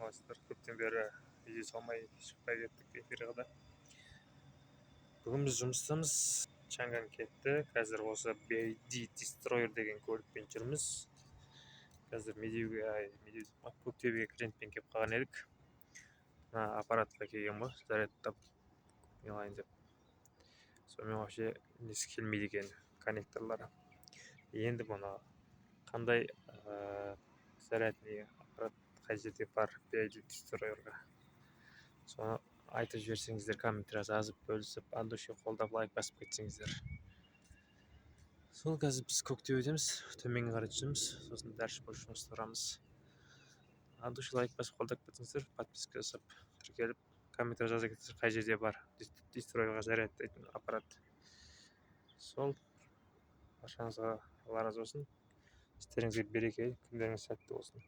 қалайсыздар? Көптен бері видео салмай шықпай кеттік эфирге да. Бүгін біз жұмыстамыз. Чанган кетті. Қазір осы BD Destroyer деген көлікпен жүрміз. Қазір Көктөбеге клиентпен келіп қалған едік. Мына аппаратқа келген ғой, зарядтап неғайын деп. Сонымен вообще несі келмейді екен, коннекторлары. Енді бұны қандай зарядный аппарат қай жерде бар BD Destroyer'ға. Соны айтып жіберсеңіздер, комментарий жазып бөлісіп, от души қолдап лайк басып кетсеңіздер. Сол қазір біз Көктөбедеміз, төменге қарай түсеміз, сосын дальше больше жұмыстарамыз. От души лайк басып қолдап кетсеңіздер, подписка жасап, тіркеліп, комментарий жаза кетсеңіздер, қай жерде бар Destroyer'ға зарядтайтын аппарат. Сол баршаңызға алла разы болсын. Істеріңізге береке, күндеріңіз сәтті болсын.